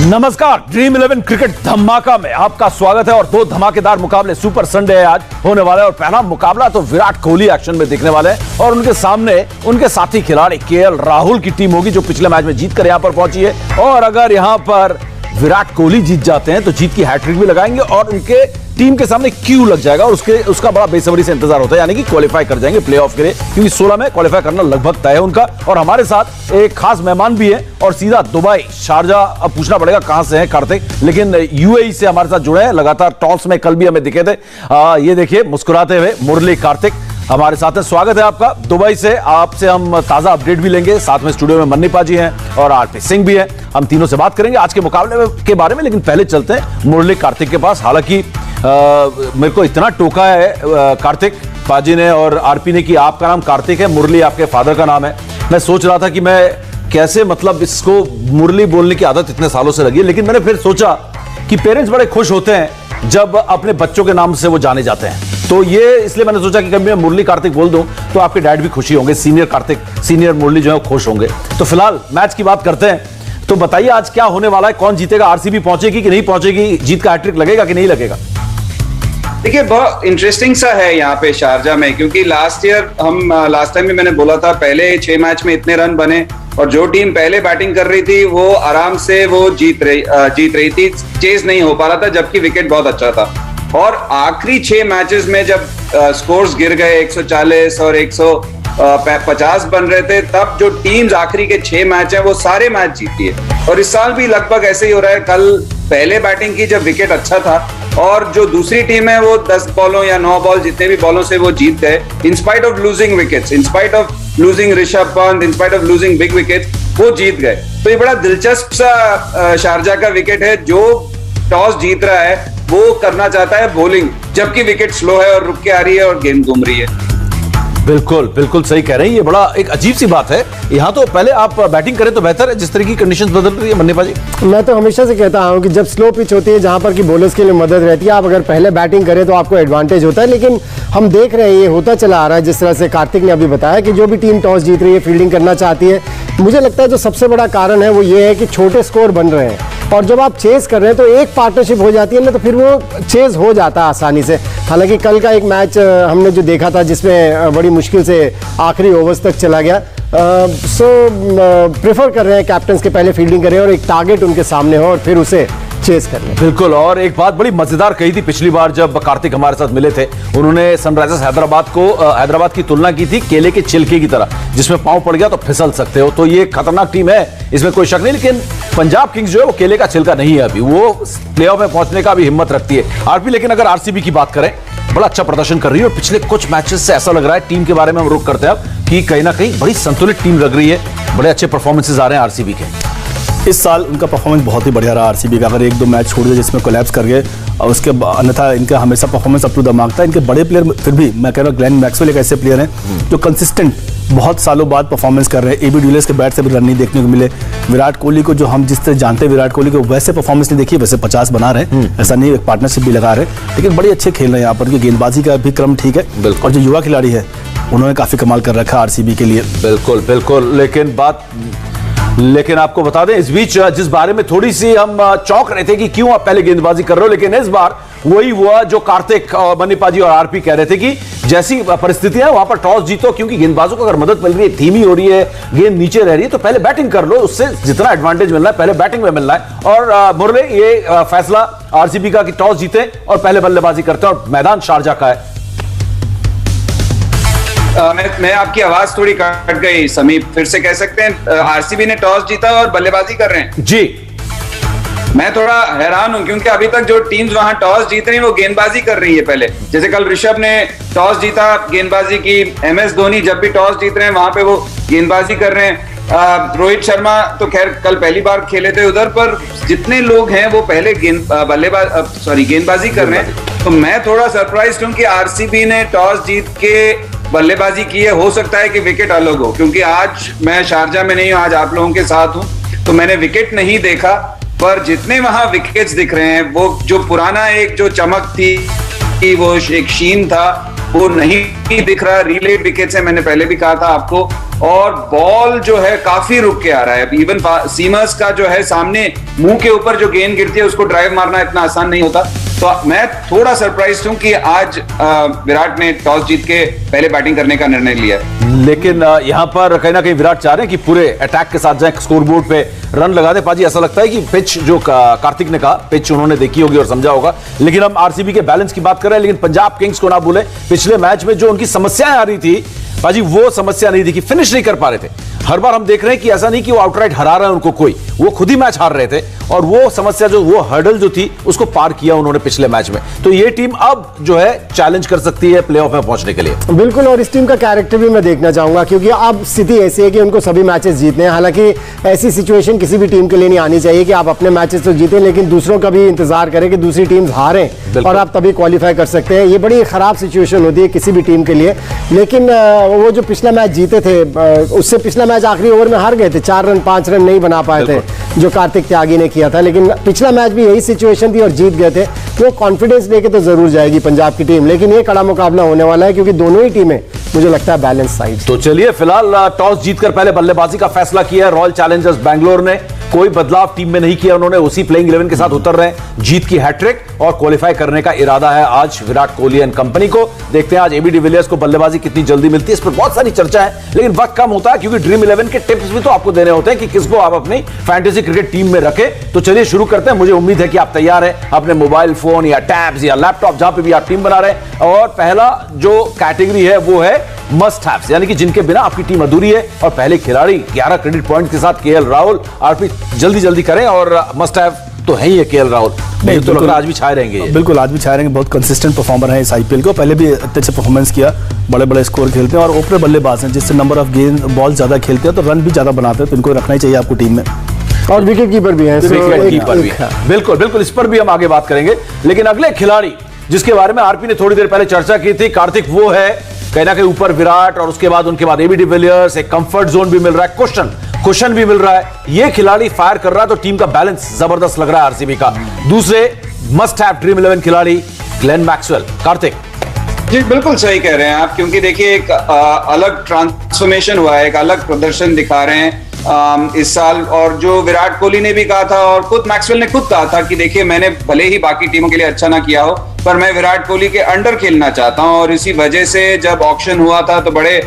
नमस्कार, dream 11 cricket धमाका में आपका स्वागत है। और दो धमाकेदार मुकाबले सुपर संडे है आज होने वाला है। और पहला मुकाबला तो विराट कोहली एक्शन में देखने वाले हैं और उनके सामने उनके साथी खिलाड़ी केएल राहुल की टीम होगी, जो पिछले मैच में जीतकर यहां पर पहुंची है। और अगर यहां पर विराट कोहली जीत जाते हैं तो जीत की हैट्रिक भी लगाएंगे और उनके टीम के सामने क्यू लग जाएगा और उसका बड़ा बेसब्री से इंतजार होता है, यानी कि क्वालिफाई कर जाएंगे प्लेऑफ के लिए, क्योंकि 16 में क्वालिफाई करना लगभग तय है उनका। और हमारे साथ एक खास मेहमान भी है और सीधा दुबई शारजा, अब पूछना पड़ेगा कहां से है कार्तिक, लेकिन यूएई से हमारे साथ जुड़े हैं। लगातार टॉस में कल भी हमें दिखे थे। ये देखिए मुस्कुराते हुए मुरली कार्तिक हमारे साथ है। स्वागत है आपका दुबई से। आपसे हम ताजा अपडेट भी लेंगे। साथ में स्टूडियो में मन्नी पाजी हैं और आरपी सिंह भी हैं। हम तीनों से बात करेंगे आज के मुकाबले के बारे में, लेकिन पहले चलते हैं मुरली कार्तिक के पास। हालांकि मेरे को इतना टोका है कार्तिक पाजी ने और आरपी ने कि आपका नाम कार्तिक है, मुरली आपके फादर का नाम है। मैं सोच रहा था कि मैं कैसे मतलब इसको मुरली बोलने की आदत इतने सालों से लगी है, लेकिन मैंने फिर सोचा कि पेरेंट्स बड़े खुश होते हैं जब अपने बच्चों के नाम से वो जाने जाते हैं। तो ये इसलिए मैंने सोचा कि कभी मैं मुरली कार्तिक बोल दूं तो आपके डैड भी खुशी होंगे, सीनियर कार्तिक, सीनियर मुरली जो है खुश होंगे। तो फिलहाल मैच की बात करते हैं। तो बताइए आज क्या होने वाला है, कौन जीतेगा? आरसीबी पहुंचेगी कि नहीं पहुंचेगी? जीत का हैट्रिक लगेगा कि नहीं लगेगा? देखिए, बहुत इंटरेस्टिंग सा है यहाँ पे शारजा में, क्योंकि लास्ट टाइम भी मैंने बोला था पहले 6 मैच में इतने रन बने और जो टीम पहले बैटिंग कर रही थी वो आराम से वो जीत रही थी, चेज नहीं हो पा रहा था, जबकि विकेट बहुत अच्छा था। और आखिरी 6 मैचेस में जब स्कोर्स गिर गए 140 और 150 बन रहे थे, तब जो टीम्स आखिरी के 6 मैच हैं वो सारे मैच जीती है। और इस साल भी लगभग ऐसे ही हो रहा है। कल पहले बैटिंग की जब विकेट अच्छा था और जो दूसरी टीम है वो 10 बॉलों या 9 बॉल जितने भी बॉलों से वो जीत गए, in spite of losing wickets, in spite of losing Rishabh Pant, in spite of losing big wickets, वो जीत गए। तो ये बड़ा दिलचस्प सा शारजा का विकेट है। जो टॉस जीत रहा है वो करना चाहता है बॉलिंग, जबकि विकेट स्लो है और रुक के आ रही है और गेंद घूम रही है। बिल्कुल बिल्कुल सही कह रहे हैं। ये बड़ा एक अजीब सी बात है। यहाँ तो पहले आप बैटिंग करें तो बेहतर है, जिस तरह की कंडीशंस बदल रही है। मन्नी पाजी, मैं तो हमेशा से कहता हूँ कि जब स्लो पिच होती है जहाँ पर कि बॉलर्स के लिए मदद रहती है, आप अगर पहले बैटिंग करें तो आपको एडवांटेज होता है। लेकिन हम देख रहे हैं ये होता चला आ रहा है, जिस तरह से कार्तिक ने अभी बताया कि जो भी टीम टॉस जीत रही है, फील्डिंग करना चाहती है। मुझे लगता है जो सबसे बड़ा कारण है वो ये है कि छोटे स्कोर बन रहे हैं और जब आप चेस कर रहे हैं तो एक पार्टनरशिप हो जाती है ना, तो फिर वो चेस हो जाता है आसानी से। हालांकि कल का एक मैच हमने जो देखा था जिसमें बड़ी मुश्किल से आखिरी ओवर्स तक चला गया, प्रेफर कर रहे हैं कैप्टन्स के पहले फील्डिंग करें और एक टारगेट उनके सामने हो और फिर उसे चेस कर लें। बिल्कुल। और एक बात बड़ी मजेदार कही थी पिछली बार जब कार्तिक हमारे साथ मिले थे, उन्होंने सनराइजर्स हैदराबाद की तुलना की थी केले के छिलके की तरह, जिसमें पांव पड़ गया तो फिसल सकते हो। तो ये खतरनाक टीम है, इसमें कोई शक नहीं। लेकिन पंजाब किंग्स जो है वो केले का छिलका नहीं है, अभी वो प्लेऑफ में पहुंचने का भी हिम्मत रखती है आरपी। लेकिन अगर आरसीबी की बात करें, बड़ा अच्छा प्रदर्शन कर रही है और पिछले कुछ मैचेस से ऐसा लग रहा है, टीम के बारे में हम रुख करते हैं अब, कि कहीं ना कहीं बड़ी संतुलित टीम लग रही है। बड़े अच्छे परफॉर्मेंसेस आ रहे हैं आरसीबी के। इस साल उनका परफॉर्मेंस बहुत ही बढ़िया रहा आरसीबी का। अगर 1-2 मैच छोड़ दिए जिसमें कोलैप्स कर गए और उसके अन्यथा इनका हमेशा performance up to the mark था। इनके बड़े प्लेयर फिर भी, मैं कह रहा हूँ ग्लेन मैक्सवेल एक ऐसे प्लेयर हैं जो कंसिस्टेंट बहुत सालों बाद परफॉर्मेंस कर रहे हैं। एबी डिविलियर्स के बैट से भी रन नहीं देखने को मिले। विराट कोहली को जो हम जिस तरह जानते हैं विराट कोहली को, वैसे परफॉर्मेंस नहीं देखी, वैसे 50 बना रहे हैं, ऐसा नहीं, एक पार्टनरशिप भी लगा रहे हैं। लेकिन बड़े अच्छे खेल रहे हैं यहाँ पर, उनकी गेंदबाजी का भी क्रम ठीक है और जो युवा खिलाड़ी है उन्होंने काफी कमाल कर रखा है आरसीबी के लिए। बिल्कुल बिल्कुल। लेकिन आपको बता दें, इस बीच जिस बारे में थोड़ी सी हम चौंक रहे थे कि क्यों आप पहले गेंदबाजी कर रहे हो, लेकिन इस बार वही हुआ जो कार्तिक और मन्नी पाजी और आरपी कह रहे थे कि जैसी परिस्थितियां हैं वहां पर टॉस जीतो, क्योंकि गेंदबाजों को अगर मदद मिल रही है, धीमी हो रही है, गेंद नीचे रह रही है, तो पहले बैटिंग कर लो, उससे जितना एडवांटेज मिलना है पहले बैटिंग में मिलना है। और मुरली, ये फैसला आरसीबी का कि टॉस जीते और पहले बल्लेबाजी करते हैं और मैदान शारजा का है। मैं आपकी आवाज थोड़ी कट गई समीप, फिर से कह सकते हैं? आरसीबी ने टॉस जीता और बल्लेबाजी कर रहे हैं जी। मैं थोड़ा हैरान हूं क्योंकि अभी तक जो टीम्स वहां टॉस जीत रही हैं वो गेंदबाजी कर रही है पहले। जैसे कल ऋषभ ने टॉस जीता, गेंदबाजी की। एमएस धोनी जब भी टॉस जीत रहे हैं वहां पे वो गेंदबाजी कर रहे हैं। रोहित शर्मा तो खैर कल पहली बार खेले थे उधर, पर जितने लोग हैं वो पहले गेंदबाजी कर रहे हैं। तो मैं थोड़ा सरप्राइज्ड हूं कि आरसीबी ने टॉस जीत के बल्लेबाजी की है। हो सकता है कि विकेट अलग हो, क्योंकि आज मैं शारजा में नहीं हूं, आज आप लोगों के साथ हूं, तो मैंने विकेट नहीं देखा। पर जितने वहां विकेट्स दिख रहे हैं, वो जो पुराना एक जो चमक थी, वो एक शीन था, वो नहीं दिख रहा। रिलेड विकेट्स है, मैंने पहले भी कहा था आपको, और बॉल जो है काफी रुक के आ रहा है। इवन सीमर्स का जो है सामने मुंह के ऊपर जो गेंद गिरती है उसको ड्राइव मारना इतना आसान नहीं होता। तो मैं थोड़ा सरप्राइज हूं कि आज विराट ने टॉस जीत के पहले बैटिंग करने का निर्णय लिया है। लेकिन यहां पर कहीं ना कहीं विराट चाह रहे हैं कि पूरे अटैक के साथ जाए, स्कोर बोर्ड पे रन लगा दे। पाजी, ऐसा लगता है कि पिच जो कार्तिक ने कहा, पिच उन्होंने देखी होगी और समझा होगा। लेकिन हम आरसीबी के बैलेंस की बात कर रहे हैं, लेकिन पंजाब किंग्स को ना भूलें, पिछले मैच में जो उनकी समस्याएं आ रही थी पाजी, वो समस्या नहीं थी कि फिनिश नहीं कर पा रहे थे। हर बार हम देख रहे हैं कि ऐसा नहीं कि वो आउटराइट हरा रहा है उनको कोई, वो खुद ही मैच हार रहे थे और वो समस्या जो वो हर्डल जो थी उसको पार किया उन्होंने पिछले मैच में। तो ये टीम अब जो है चैलेंज कर सकती है प्लेऑफ में पहुंचने के लिए। बिल्कुल, और इस टीम का कैरेक्टर भी मैं देखना चाहूंगा, क्योंकि अब स्थिति ऐसी है कि उनको सभी मैचेस जीतने हैं। हालांकि ऐसी सिचुएशन किसी भी टीम के लिए नहीं आनी चाहिए कि आप अपने मैचेस तो जीतें लेकिन दूसरों का भी इंतजार करें कि दूसरी टीम हारें और आप तभी क्वालिफाई कर सकते हैं। ये बड़ी खराब सिचुएशन होती है किसी भी टीम के लिए। लेकिन वो जो पिछला मैच जीते थे, उससे पिछला मैच आखिरी ओवर में हार गए थे, 4 रन 5 रन नहीं बना पाए थे जो कार्तिक त्यागी ने किया था। लेकिन पिछला मैच भी यही सिचुएशन थी और जीत गए थे। वो कॉन्फिडेंस लेके तो जरूर जाएगी पंजाब की टीम, लेकिन ये कड़ा मुकाबला होने वाला है क्योंकि दोनों ही टीमें मुझे लगता है बैलेंस साइड। तो चलिए, फिलहाल टॉस जीतकर पहले बल्लेबाजी का फैसला किया है रॉयल चैलेंजर्स बैंगलोर ने। कोई बदलाव टीम में नहीं किया उन्होंने, उसी प्लेइंग 11 के साथ उतर रहे हैं। जीत की हैट्रिक और क्वालिफाई करने का इरादा है आज विराट कोहली एंड कंपनी को। देखते हैं आज एबी डिविलियर्स को बल्लेबाजी कितनी जल्दी मिलती है, इस पर बहुत सारी चर्चा है, लेकिन वक्त कम होता है क्योंकि ड्रीम 11 के टिप्स भी तो आपको देने होते हैं कि किसको आप अपनी फैंटेसी क्रिकेट टीम में रखें। तो चलिए शुरू करते हैं। मुझे उम्मीद है कि आप तैयार हैं अपने मोबाइल फोन या टैब्स या लैपटॉप जहां पे भी आप टीम बना रहे हैं। और पहला जो कैटेगरी है वो है मस्ट हैव्स, यानी कि जिनके बिना आपकी टीम अधूरी है। और पहले खिलाड़ी 11 क्रेडिट पॉइंट के साथ केएल राहुल। आरपी जल्दी जल्दी करें, और मस्ट हैव तो है ही है केएल राहुल। नहीं तो लगता आज भी छाए रहेंगे। बिल्कुल, आज भी छाए रहेंगे। बहुत कंसिस्टेंट परफॉर्मर है इस आईपीएल को, पहले भी इतने अच्छे परफॉर्मेंस किया, बड़े बड़े स्कोर खेलते हैं और ओपनर बल्लेबाज हैं जिससे नंबर ऑफ गेंद बॉल ज्यादा खेलते हैं तो रन भी ज्यादा बनाते हैं, तो इनको रखना ही चाहिए आपको टीम में। और विकेट कीपर भी है, बिल्कुल बिल्कुल, इस पर भी हम आगे बात करेंगे। लेकिन अगले खिलाड़ी जिसके बारे में आरपी ने थोड़ी देर पहले चर्चा की थी, कार्तिक, वो है कहीं ना कहीं ऊपर विराट और उसके बाद एबी डिविलियर्स। एक कंफर्ट जोन भी मिल रहा है, कुशन भी मिल रहा है। ये खिलाड़ी फायर कर रहा है तो टीम का बैलेंस जबरदस्त लग रहा है आरसीबी का। दूसरे मस्ट हैव ड्रीम 11 खिलाड़ी ग्लेन मैक्सवेल। कार्तिक जी बिल्कुल सही कह रहे हैं आप, क्योंकि देखिए एक अलग ट्रांसफॉर्मेशन हुआ है, एक अलग प्रदर्शन दिखा रहे हैं इस साल। और जो विराट कोहली ने भी कहा था और खुद मैक्सवेल ने खुद कहा था कि देखिए मैंने भले ही बाकी टीमों के लिए अच्छा ना किया हो पर मैं विराट कोहली के अंडर खेलना चाहता हूं। और इसी वजह से जब ऑक्शन हुआ था तो बड़े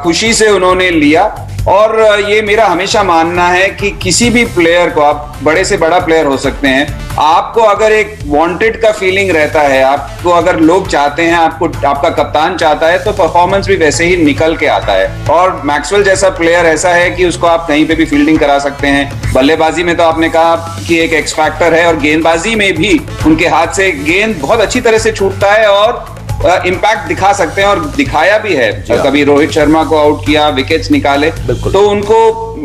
खुशी से उन्होंने लिया। और ये मेरा हमेशा मानना है कि किसी भी प्लेयर को, आप बड़े से बड़ा प्लेयर हो सकते हैं, आपको अगर एक वांटेड का फीलिंग रहता है, आपको अगर लोग चाहते हैं, आपको आपका कप्तान चाहता है, तो परफॉर्मेंस भी वैसे ही निकल के आता है। और मैक्सवेल जैसा प्लेयर ऐसा है कि उसको आप कहीं पे भी फील्डिंग करा सकते हैं। बल्लेबाजी में तो आपने कहा कि एक एक्स फैक्टर है, और गेंदबाजी में भी उनके हाथ से गेंद बहुत अच्छी तरह से छूटता है और इम्पैक्ट दिखा सकते हैं, और दिखाया भी है। कभी रोहित शर्मा को आउट किया, विकेट्स निकाले, तो उनको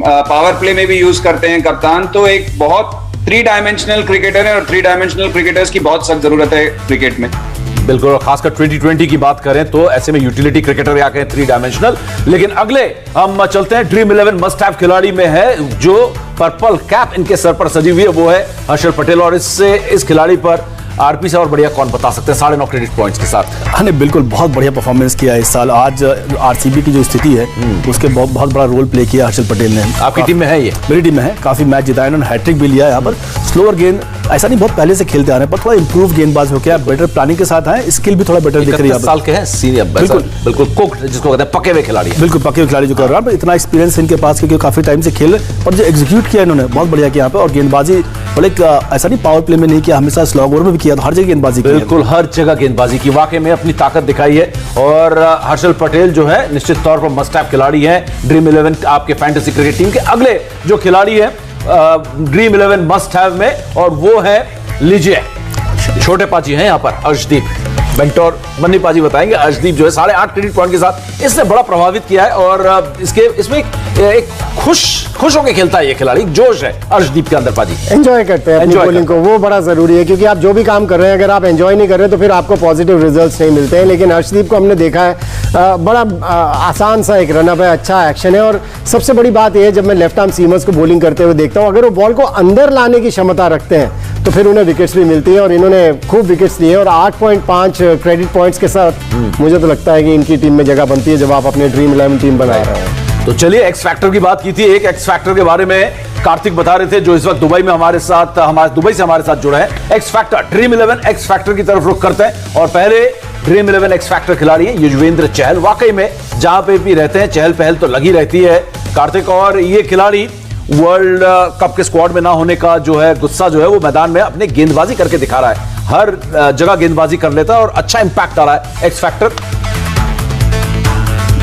पावर प्ले में भी यूज करते हैं कप्तान। तो एक बहुत 3 डायमेंशनल क्रिकेटर है और 3 डायमेंशनल क्रिकेटर्स की बहुत सख्त जरूरत है क्रिकेट में। बिल्कुल, खासकर 2020 की बात करें तो ऐसे में यूटिलिटी क्रिकेटर या कहें 3 डायमेंशनल। लेकिन अगले हम चलते हैं ड्रीम 11 मस्ट हैव खिलाड़ी में है जो पर्पल कैप इनके सर पर सजी हुई है, वो है हर्षल पटेल। और इस खिलाड़ी पर आरपी से और बढ़िया कौन बता सकते हैं 9.5 क्रेडिट पॉइंट्स के साथ। हाँ, बिल्कुल, बहुत बढ़िया परफॉर्मेंस किया इस साल। आज आरसीबी की जो स्थिति है उसके बहुत बड़ा रोल प्ले किया हर्षल पटेल ने। आपकी टीम में है ये? मेरी टीम में है, काफी मैच जिताया, उन्होंने हैट्रिक भी लिया। यहाँ पर स्लोअर गेंद ऐसा नहीं बहुत पहले से खेलते आ रहे हैं, पर थोड़ा इंप्रूव गेंदबाज हो गया, बेटर प्लानिंग के साथ आए, स्किल भी थोड़ा बेटर दिख रही है। 31 साल के हैं, सीनियर, बिल्कुल कुक्ड जिसको कहते हैं, पके हुए खिलाड़ी, बिल्कुल पके हुए खिलाड़ी जो कर रहा है। इतना एक्सपीरियंस इनके पास क्योंकि काफी टाइम से खेल, और जो एग्जीक्यूट किया इन्होंने बहुत बढ़िया किया यहाँ पे। और गेंदबाजी बड़े ऐसा नहीं पावर प्ले में नहीं किया, हमेशा स्लॉग ओवर में भी किया, तो हर जगह गेंदबाजी, बिल्कुल हर जगह गेंदबाजी की वाकई में अपनी ताकत दिखाई है। और हर्षल पटेल जो है निश्चित तौर पर मस्ट हैव खिलाड़ी है ड्रीम 11 आपके फैंटेसी क्रिकेट टीम के। अगले जो खिलाड़ी है ड्रीम 11 मस्ट हैव में, और वो है लीजिए छोटे पाजी हैं यहाँ पर अर्शदीप बेंटोर। बन्नी पाजी बताएंगे अर्शदीप जो है 8.5 क्रेडिट पॉइंट के साथ इसने बड़ा प्रभावित किया है। और इसमें एक खुश होकर खेलता है ये खिलाड़ी, जोश है अर्शदीप के अंदर। पाजी एंजॉय करते हैं अपनी बॉलिंग को, वो बड़ा जरूरी है, क्योंकि आप जो भी काम कर रहे हैं अगर आप एंजॉय नहीं कर रहे तो फिर आपको पॉजिटिव रिजल्ट्स नहीं मिलते हैं। लेकिन अर्शदीप को हमने देखा है बड़ा आसान सा एक रनअप है, अच्छा एक्शन है। और सबसे बड़ी बात यह है, जब मैं लेफ्ट आर्म सीमर्स को बॉलिंग करते हुए देखता हूं, अगर वो बॉल को अंदर लाने की क्षमता रखते हैं तो फिर उन्हें विकेट्स भी मिलती है। और इन्होंने खूब विकेट्स लिए और 8.5 क्रेडिट पॉइंट्स के साथ मुझे तो लगता है कि इनकी टीम में जगह बनती है जब आप अपने ड्रीम 11 टीम बना रहे हैं। तो चलिए एक्स फैक्टर की बात की थी। एक एक्स फैक्टर के बारे में कार्तिक बता रहे थे जो इस वक्त दुबई में दुबई से हमारे साथ जुड़ा है। X factor dream 11 x factor की तरफ रुख करते हैं और पहले ड्रीम 11 एक्स फैक्टर खिलाड़ी है युजवेंद्र चहल। वाकई में जहां पे भी रहते हैं चहल पहल तो लगी रहती है कार्तिक, और ये खिलाड़ी वर्ल्ड कप के स्क्वाड में ना होने का जो है गुस्सा जो है वो मैदान में अपने गेंदबाजी करके दिखा रहा है। हर जगह गेंदबाजी कर लेता है और अच्छा इंपैक्ट आ रहा है एक्स फैक्टर।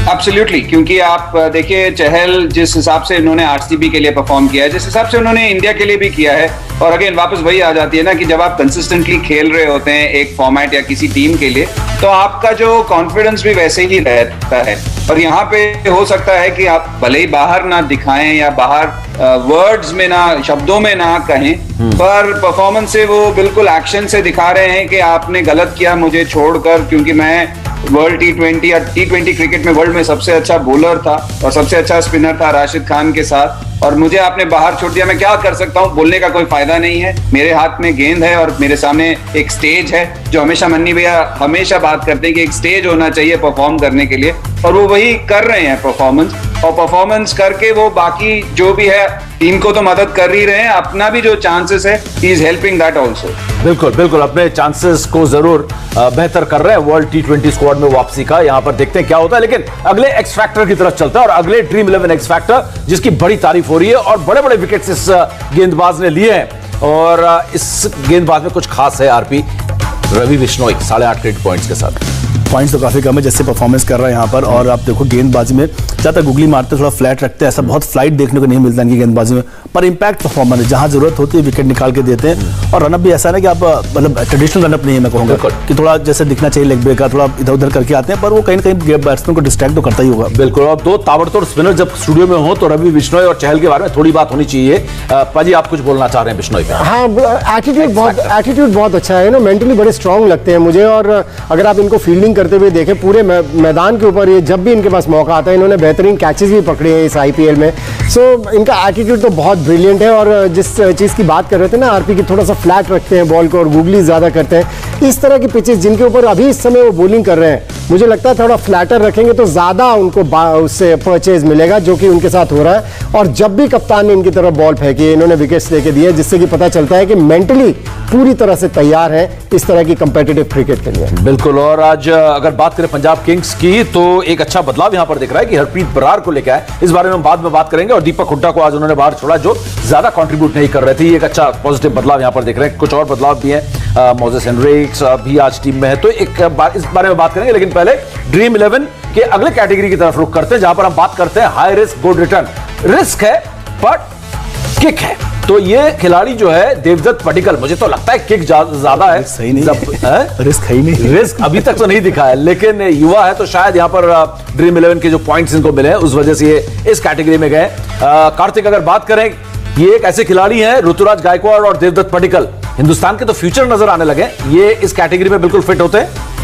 एब्सोल्युटली, क्योंकि आप देखिए चहल जिस हिसाब से इन्होंने आरसीबी के लिए परफॉर्म किया है, जिस हिसाब से उन्होंने इंडिया के लिए भी किया है, और अगेन वापस वही आ जाती है ना कि जब आप कंसिस्टेंटली खेल रहे होते हैं एक फॉर्मेट या किसी टीम के लिए तो आपका जो कॉन्फिडेंस भी वैसे ही रहता है। और यहाँ पे हो सकता है कि आप भले ही बाहर ना दिखाएं या बाहर वर्ड्स में ना, शब्दों में ना कहें, पर परफॉर्मेंस से वो बिल्कुल एक्शन से दिखा रहे हैं कि आपने गलत किया मुझे छोड़कर, क्योंकि मैं वर्ल्ड T20 या T20 क्रिकेट में वर्ल्ड में सबसे अच्छा बॉलर था और सबसे अच्छा स्पिनर था राशिद खान के साथ, और मुझे आपने बाहर छोड़ दिया। मैं क्या कर सकता हूँ, बोलने का कोई फायदा नहीं है। मेरे हाथ में गेंद है और मेरे सामने एक स्टेज है, जो हमेशा मन्नी भैया हमेशा बात करते हैं कि एक स्टेज होना चाहिए परफॉर्म करने के लिए, और वो वही कर रहे हैं परफॉर्मेंस। और परफॉर्मेंस करके वो बाकी जो भी है टीम को तो मदद कर ही रहे हैं, अपना भी जो चांसेस है he is helping that also. बिल्कुल बिल्कुल, अपने चांसेस को जरूर बेहतर कर रहे हैं वर्ल्ड T20 स्क्वाड में वापसी का। यहां पर देखते हैं क्या होता है, लेकिन अगले एक्स फैक्टर की तरफ चलता है और अगले ड्रीम 11 एक्स फैक्टर जिसकी बड़ी तारीफ हो रही है और बड़े बड़े विकेट्स इस गेंदबाज ने लिए हैं, और इस गेंदबाज में कुछ खास है RP Ravi Bishnoi 8.5 credit points के साथ। पॉइंट्स तो काफी कम है जैसे परफॉर्मेंस कर रहा है यहाँ पर, और आप देखो गेंदबाजी में ज्यादा गुगली मारते थोड़ा फ्लैट रखते हैं, ऐसा बहुत फ्लाइट देखने को नहीं मिलता इनकी गेंदबाजी में, पर इंपैक्ट परफॉर्मर है, जहां जरूरत होती है विकेट निकाल के देते हैं। और रनअप भी ऐसा है कि आप मतलब ट्रेडिशनल रनअप नहीं है मैं कहूँगा कि थोड़ा जैसे दिखना चाहिए लेग ब्रेक का, थोड़ा इधर उधर करके आते हैं, पर वो कहीं ना कहीं बैट्समैन को डिस्ट्रैक्ट तो करता ही होगा। बिल्कुल, और दो ताबड़तोड़ स्पिनर जब स्टूडियो में हो तो रवि बिश्नोई और चहल के बारे में थोड़ी बात होनी चाहिए। पाजी आप कुछ बोलना चाह रहे हैं बिश्नोई पे? हाँ, एटीट्यूड बहुत अच्छा है ना, मेंटली बड़े स्ट्रांग लगते हैं मुझे। और अगर आप इनको फील्डिंग करते हुए देखें पूरे मैदान के ऊपर, ये जब भी इनके पास मौका आता है इन्होंने बेहतरीन कैचेस भी पकड़े हैं इस आईपीएल में। सो इनका एटीट्यूड तो बहुत ब्रिलियंट है। और जिस चीज़ की बात कर रहे थे ना आरपी की, थोड़ा सा फ्लैट रखते हैं बॉल को और गूगली ज़्यादा करते हैं, इस तरह की पिचेस जिनके ऊपर अभी इस समय वो बॉलिंग कर रहे हैं, मुझे लगता है थोड़ा फ्लैटर रखेंगे तो ज़्यादा उनको उससे परचेज मिलेगा, जो कि उनके साथ हो रहा है। और जब भी कप्तान ने इनकी तरफ बॉल फेंकी इन्होंने विकेट्स लेके दिए, जिससे कि पता चलता है कि मेंटली पूरी तरह से तैयार है इस तरह की कंपेटिटिव क्रिकेट के लिए। बिल्कुल, और आज अगर बात करें पंजाब किंग्स की तो एक अच्छा बदलाव यहां पर दिख रहा है कि हरप्रीत बरार को लेकर आए, इस बारे में हम बाद में बात करेंगे। और दीपक हुड्डा को आज उन्होंने बाहर छोड़ा जो ज्यादा कंट्रीब्यूट नहीं कर रहे थे, एक अच्छा पॉजिटिव बदलाव यहां पर दिख रहे हैं। कुछ और बदलाव भी हैं, मोजेस हेनरिक्स भी आज टीम में है, तो एक बार इस बारे में बात करेंगे। लेकिन पहले ड्रीम 11 के अगले कैटेगरी की तरफ रुख करते हैं जहां पर हम बात करते हैं high risk good return. Risk है बट किक है, तो ये खिलाड़ी जो है देवदत्त पडिक्कल, मुझे तो लगता है किक ज्यादा है, सही नहीं रिस्क है ही नहीं, रिस्क अभी तक तो नहीं दिखा है, लेकिन युवा है तो शायद यहाँ पर ड्रीम 11 के जो पॉइंट्स इनको मिले हैं उस वजह से ये इस कैटेगरी में गए। कार्तिक अगर बात करें, ये एक ऐसे खिलाड़ी हैं ऋतुराज गायकवाड़ और देवदत्त पडिक्कल, हिंदुस्तान के तो फ्यूचर नजर आने लगे, ये इस कैटेगरी में बिल्कुल फिट होते हैं।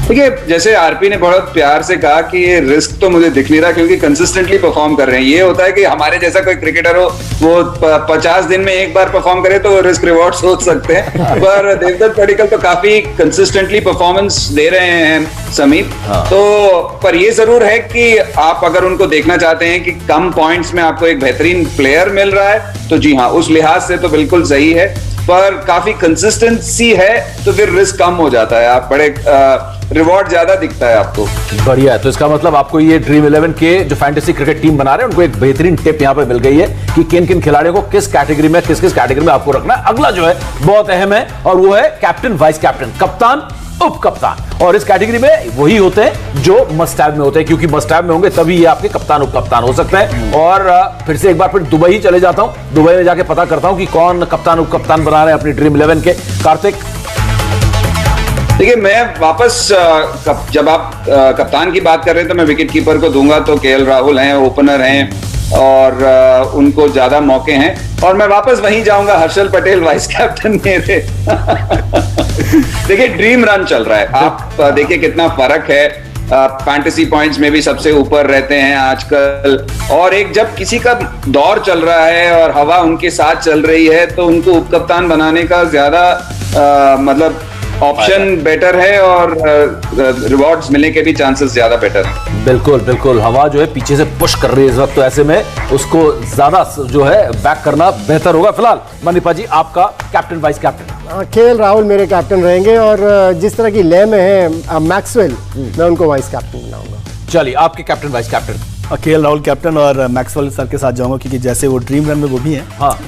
देखिए, जैसे आरपी ने बहुत प्यार से कहा कि ये रिस्क तो मुझे दिख नहीं रहा क्योंकि कंसिस्टेंटली परफॉर्म कर रहे हैं। ये होता है कि हमारे जैसा कोई क्रिकेटर हो वो 50 दिन में एक बार परफॉर्म करे तो वो रिस्क रिवॉर्ड सोच सकते हैं, पर देवदत्त पडिक्कल तो काफी कंसिस्टेंटली परफॉर्मेंस दे रहे हैं समीप। तो पर ये जरूर है कि आप अगर उनको देखना चाहते हैं कि कम पॉइंट्स में आपको एक बेहतरीन प्लेयर मिल रहा है तो जी हाँ, उस लिहाज से तो बिल्कुल सही है, पर काफी कंसिस्टेंसी है तो फिर रिस्क कम हो जाता है, आप बड़े रिवॉर्ड ज्यादा दिखता है आपको। बढ़िया है, तो इसका मतलब आपको ये ड्रीम 11 के जो फैंटेसी क्रिकेट टीम बना रहे हैं उनको एक बेहतरीन टिप यहाँ पे मिल गई है कि किन किन खिलाड़ियों को किस कैटेगरी में किस किस कैटेगरी में आपको रखना है। अगला जो है बहुत अहम है और वो है कैप्टन वाइस कैप्टन, कप्तान उप कप्तान, और इस कैटेगरी में वही होते हैं जो मस्ट हैव में होते हैं, क्योंकि मस्ट हैव में होंगे तभी ये आपके कप्तान उप कप्तान हो सकते हैं। और फिर से एक बार फिर दुबई ही चले जाता हूं, दुबई में जाके पता करता हूं कि कौन कप्तान उप कप्तान बना रहे हैं अपनी ड्रीम 11 के। कार्तिक, देखिए, मैं वापस जब आप कप्तान की बात कर रहे हैं तो मैं विकेट कीपर को दूंगा तो केएल राहुल हैं, ओपनर हैं और उनको ज्यादा मौके हैं, और मैं वापस वहीं जाऊंगा, हर्षल पटेल वाइस कैप्टन मेरे। देखिए, ड्रीम रन चल रहा है, आप देखिए कितना फर्क है, फैंटेसी पॉइंट्स में भी सबसे ऊपर रहते हैं आजकल, और एक जब किसी का दौर चल रहा है और हवा उनके साथ चल रही है तो उनको उपकप्तान बनाने का ज्यादा मतलब ऑप्शन बेटर है और रिवॉर्ड्स मिलने के भी चांसेस ज्यादा बेटर है। बिल्कुल बिल्कुल, हवा जो है पीछे से पुश कर रही है इस वक्त, तो ऐसे में उसको ज्यादा जो है बैक करना बेहतर होगा। फिलहाल मनीपा जी, आपका captain vice captain? KL Rahul मेरे कैप्टन रहेंगे और जिस तरह की लय में है मैक्सवेल, मैं उनको वाइस कैप्टन बनाऊंगा। चलिए, आपके captain vice captain? KL Rahul captain और मैक्सवेल सर के साथ जाऊंगा, क्योंकि जैसे वो ड्रीम रन में वो भी हैं। हाँ,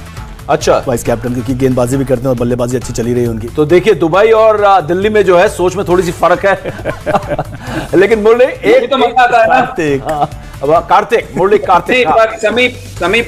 अच्छा, वाइस कैप्टन, क्योंकि गेंदबाजी भी करते हैं और बल्लेबाजी अच्छी चली रही है उनकी। तो देखिए, दुबई और दिल्ली में जो है सोच में थोड़ी सी फर्क है लेकिन मुरली एक तो मजा आता है ना। कार्तिक, मुरली कार्तिक। समीप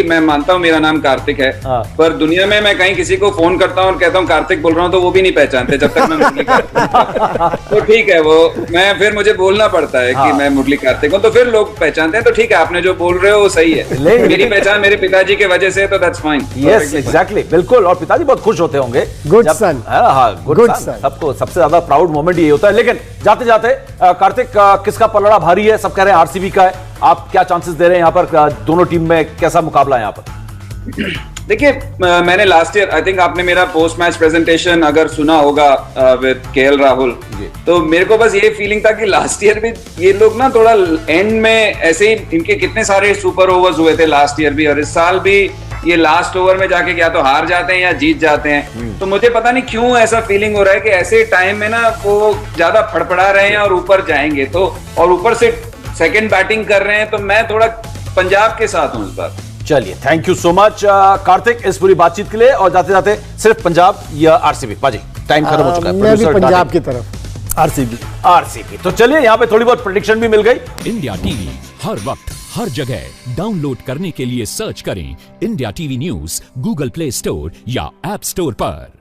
मैं मानता हूँ मेरा नाम कार्तिक है, पर दुनिया में मैं कहीं किसी को फोन करता हूँ और कहता हूँ कार्तिक बोल रहा हूँ, तो वो भी नहीं पहचानते जब तक मैं मुरली कार्तिक। तो ठीक है, वो मैं फिर मुझे बोलना पड़ता है कि मैं मुरली कार्तिक हूँ, तो फिर लोग पहचानते हैं। तो ठीक है, आपने जो बोल रहे हो वो सही है। मेरी पहचान मेरे पिताजी की वजह से, तो दैट्स फाइन। यस, एग्जैक्टली, बिल्कुल। और पिताजी बहुत खुश होते होंगे। Good son. हाँ, गुड सन। सबको सबसे ज्यादा प्राउड मोमेंट ये होता है। लेकिन जाते जाते कार्तिक, किसका पलड़ा भारी है? सब कह रहे हैं आरसीबी का है। आप क्या चांसेस दे रहे हैं यहाँ पर? दोनों टीम में कैसा मुकाबला है यहाँ पर? देखिए, मैंने लास्ट ईयर, आई थिंक आपने मेरा पोस्ट मैच प्रेजेंटेशन अगर सुना होगा विद केएल राहुल, तो मेरे को बस ये फीलिंग था कि लास्ट ईयर भी ये लोग ना थोड़ा एंड में ऐसे ही, इनके कितने सारे सुपर ओवर्स हुए थे लास्ट ईयर भी, और इस साल भी ये लास्ट ओवर में जाके या तो हार जाते हैं या जीत जाते हैं। तो मुझे पता नहीं क्यों ऐसा फीलिंग हो रहा है कि ऐसे टाइम में ना वो ज्यादा फड़फड़ा रहे हैं और ऊपर जाएंगे, तो और ऊपर से सेकंड बैटिंग कर रहे हैं, तो मैं थोड़ा पंजाब के साथ हूं इस बार। चलिए, thank you so much Kartik इस पूरी बातचीत के लिए। और जाते जाते सिर्फ पंजाब या आरसीबी? पाजी, टाइम खत्म हो चुका है। मैं भी पंजाब की तरफ। आरसीबी। तो चलिए, यहाँ पे थोड़ी बहुत प्रेडिक्शन भी मिल गई। इंडिया टीवी हर वक्त हर जगह डाउनलोड करने के लिए सर्च करें India TV news Google play store या ऐप स्टोर पर।